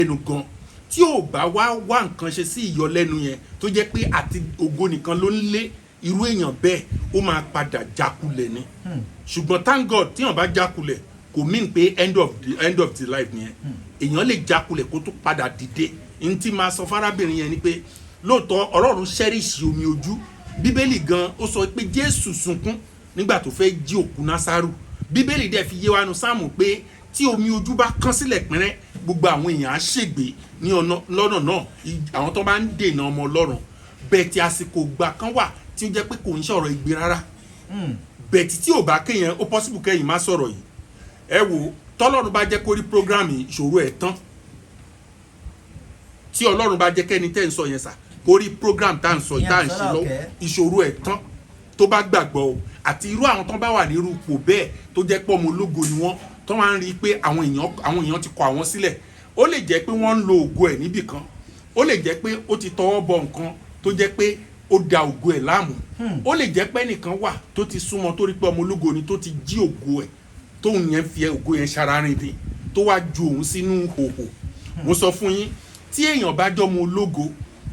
ẹnu gan tí ò bá wá nǹkan ṣe sí ìyọlẹ́nu yẹn tó jẹ́ pé àti ògo nìkan ló ń lé irú èèyàn bẹ́ẹ̀ ó máa padà jákulẹ̀ ni ṣùgbọ́n thank God tí èèyàn bá jákulẹ̀ kò mean pé end of the life nìyẹn èèyàn lè jákulẹ̀ kó tó padà dìde n tí máa sọ fárábìnrin yẹn ni pé lóòótọ́ Ọlọ́run ṣẹ́rìṣì omi ojú bíbélì gan ó sọ pé Jésù sunkún nígbà tó fẹ́ jí òkú Násárù bíbélì dẹ̀ fi yé wa nu sáàmù pé tí omi ojú bá kán sílẹ̀ pẹ́rẹ́ gbogbo àwọn èèyàn á ṣègbè ní lọ́nà náà àwọn tó bá ń dènà ọmọ Ọlọ́run bẹ́ẹ̀ tí àsìkò gbà kan wà tí ó jẹ́ pé kò ń ṣọ̀rọ̀ ìgbé rárá bẹ́ẹ̀ tí ò bá kéèyàn ó possible kẹ́yìn má sọ̀rọ̀ yìí ẹ wò tọ́lọ́run bá jẹ́ kó rí program ìṣòro ẹ̀ tán tí Ọlọ́run bá jẹ́ kẹ́ni tẹ́ ń sọ yẹn sà kó rí program tá à ń sọ tá à ń ṣe lọ ìṣòro ẹ̀ tán tó bá gbàgbọ́ o àti irú àwọn tó bá wà ní irú ipò bẹ́ẹ̀ tó jẹ́ pé ọmọ ológo ni wọ́n tó máa ń rí i pé àwọn èèyàn ti kọ àwọn sílẹ̀ ó lè jẹ́ pé wọ́n ń lo ògo ẹ̀ níbì kan ó lè jẹ́ pé ó ti tọwọ́ bọ nǹkan tó jẹ́ pé ó da ògo ẹ̀ láàmú ó lè jẹ́ pé ẹnìkan wà tó ti súnmọ́ tó rí pé ọmọ ológo ni tó ti jí ògo ẹ̀ tóun yẹn fi ògo yẹn ṣararin dé tó wá ju òun sínú hòhò mo sọ fún yín tí èèyàn bá jọmọ ológo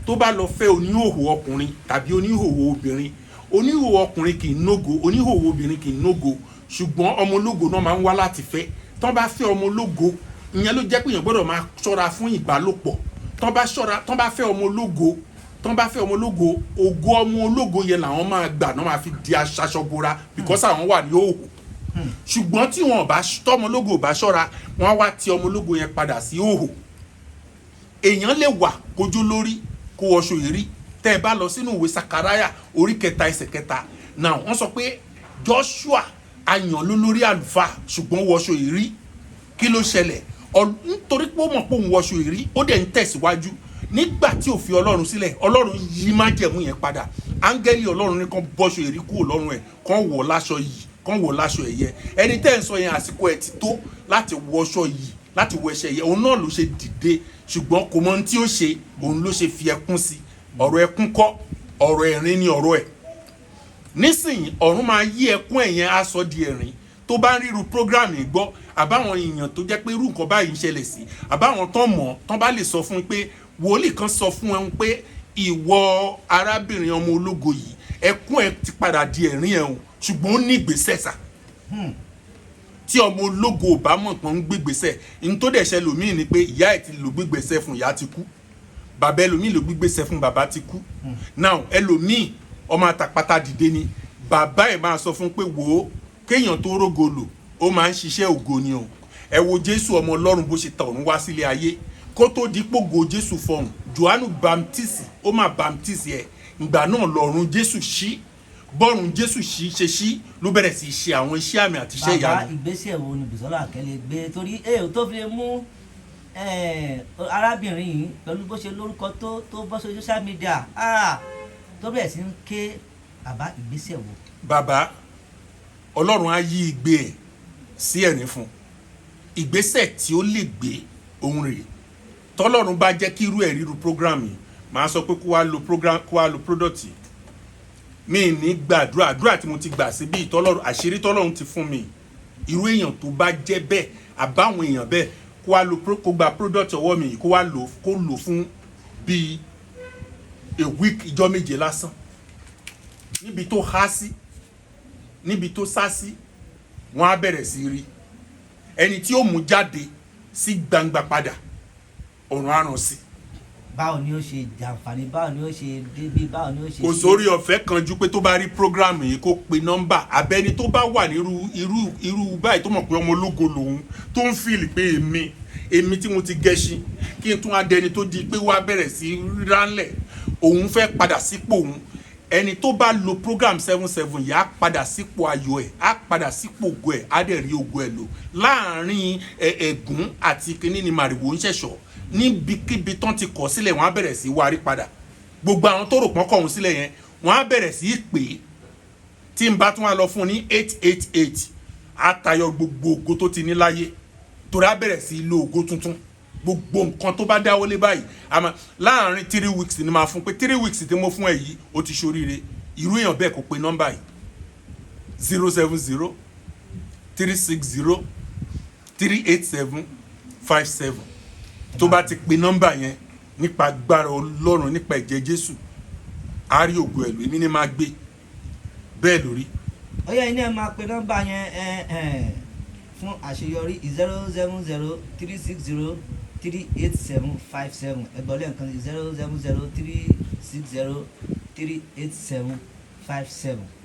tó bá lọ fẹ́ oníhòhò ọkùnrin tàbí oníhòhò obìnrin oníhòhò ọkùnrin kì í nógo oníhòhò obìnrin kì í nógo ṣùgbọ́n ọmọ ológo náà máa ń wá láti fẹ́ tán bá fẹ́ ọmọ ológo ìyẹn ló jẹ́ pé èèyàn gbọ́dọ̀ máa ṣọ́ra fún ìbálòpọ̀ tán bá fẹ́ ọmọ ológo ògo ọmọ ológo yẹn làwọn máa gbà náà máa fi di aṣọ bora because àwọn wà ní òhò ṣùgbọ́n tí tọmọ ológo bá ṣọ́ra wọ́n wá ti ọmọ ológo yẹn padà sí òhò èèyàn lè wà kójú lórí kó wọṣọ ìrí tẹ́ ẹ bá lọ sínú ìwé Sakaraya orí 4 ẹsẹ̀ 4 náà wọ́n sọ pé Joshua ayàn ló lórí àlùfáà ṣùgbọ́n wọṣọ ìrí kí ló ṣẹlẹ̀ nítorí pé ó mọ̀ pé òun wọṣọ ìrí ó dẹ̀ ń tẹ̀síwájú nígbà tí ó fi Ọlọ́run sílẹ̀ Ọlọ́run yí májẹ̀mú yẹn padà áńgẹ́lì Ọlọ́run ní kan bọ́ṣọ ìrí kúrò lọ́rùn ẹ̀ kan wọ̀ láṣọ yìí kan wọ̀ láṣọ ẹ̀yẹ ẹni tẹ́ ń sọ yẹn àsìkò ẹ̀ ti tó láti wọṣọ yìí láti wọ ẹ̀ṣẹ̀ yẹ òun náà ló ṣe dìde ṣùgbọ́n kò mọ ohun tí ó ṣe òun ló ṣe fi ẹkún sí ọ̀rọ̀ ẹkún kọ́ ọ̀rọ̀ ẹ̀rín ni ọ̀rọ̀ ẹ̀ nísìnyí ọ̀run máa yí ẹkún ẹ̀yẹn á sọ di ẹ̀rín tó bá ń ríru program yìí gbọ́ àbáwọn èèyàn tó jẹ́ pé irú nǹkan báyìí ń ṣẹlẹ̀ sí àbáwọn tán mọ̀ tán bá lè sọ fún un pé wòlíì kan sọ fún ẹ pé ìwọ arábìnrin ọmọ ológo yìí ẹkún ẹ ti padà di ẹ̀rín ẹ̀ o ṣùgbọ́n ó ní ìgbésẹ̀ sà tí ọmọ ológo ò bá mọ̀ pé ń gbégbésẹ̀ ní tó dẹ̀ ṣe lòmíì ni pé ìyá ẹ̀ ti lò gbégbésẹ̀ fún ìyá ti kú bàbá ẹlòmíì ló gbégbésẹ̀ fún bàbá ti kú now ẹlòmíì ọmọ àtàpátá dìde ni bàbá ẹ̀ máa sọ fún pé wò ó kéèyàn tó rógo lò ó máa ń ṣiṣẹ́ ògo ni o ẹ wo Jésù ọmọ Ọlọ́run bó ṣe tọ̀run wá sílé ayé kó tó dípò go Jésù fọhùn Jòhánù baptisi ó máa baptisi ẹ̀ ìgbà náà lọ́run Jésù ṣí bọ́run Jésù ṣe ṣí ló bẹ̀rẹ̀ sí ṣe àwọn iṣẹ́ àmì àti iṣẹ́ ìyanu. bàbá ìgbésẹ̀ wo ni Bùsọ́lá Akẹ́lẹ́ gbé torí tó fi mú arábìnrin yìí pẹ̀lú bó ṣe lórúkọ tó bọ́ sórí social media tó bẹ̀rẹ̀ sí ń ké bàbá ìgbésẹ̀ wo. bàbá Ọlọ́run á yí igbe ẹ̀ sí ẹ̀rín fún ìgbésẹ̀ tí ó lè gbé ohun rèé tọ́lọ́run bá jẹ́ kí irú ẹ̀ ríru program yìí màá sọ pé kó wá lo product yìí mi ní gbàdúrà àdúrà tí mo ti gbà síbí ìtọ́lọ́run àṣírí tọ́lọ́run ti fún mi irú èèyàn tó bá jẹ́ bẹ́ẹ̀ àbáwọn èèyàn bẹ́ẹ̀ kó gba product ọwọ́ mi kó lò fún bíi a week ìjọ méje lásán níbi tó há sí níbi tó sá sí wọ́n á bẹ̀rẹ̀ sí rí ẹni tí ó mú jáde sí gbangba padà ọ̀run àrùn sí. báwo ni ó ṣe jàǹfààní báwo ni ó ṣe débi báwo ni ó ṣe. kò sórí ọ̀fẹ́ kan ju pé tó bá rí program yìí kó pe nọ́mbà abẹ́ni tó bá wà ní irú báyìí tó mọ̀ pé ọmọ ológo lòun tó ń fìlì pé èmi tí mo ti gẹṣin kí n tún adẹni tó di pé wá bẹ̀rẹ̀ sí ránlẹ̀ òun fẹ́ padà sípò òun ẹni tó bá lo program 77 yìí á padà sípò ayọ̀ ẹ̀ á padà sípò ògo ẹ̀ á dẹ̀ rí ògo ẹ̀ lò láàrin ẹ̀gún àti kínní ni màrìwò ń ṣẹ̀ṣọ́ níbikíbi tán ti kọ̀ sílẹ̀ wọ́n á bẹ̀rẹ̀ sí wárí padà gbogbo àwọn tó rò pọ́n kọ̀ ọ̀hún sílẹ̀ yẹn wọ́n á bẹ̀rẹ̀ sí pè é tí n bá tún wá lọ fún ní 888 á tayọ gbogbo ògo tó ti ní láyé torí á bẹ̀rẹ̀ sí lo ògo tuntun gbogbo nǹkan tó bá dáwọ́lé báyìí àmọ́ láàrin 3 weeks ni máa fún pé 3 weeks tí mo fún ẹ yìí ó ti ṣoríire irú èèyàn bẹ́ẹ̀ kó pe nọ́mbà yìí 070 360 387 57 tó bá ti pe nọ́mbà yẹn nípa agbára Ọlọ́run nípa ẹ̀jẹ̀ Jésù á rí ògo ẹ̀ lò èmi ni máa gbé bẹ́ẹ̀ lórí. ó yẹ iná ẹ máa pe nọ́mbà yẹn fún àṣeyọrí 07036038757 ẹgbọ́n lẹ́ẹ̀kan 07036038757.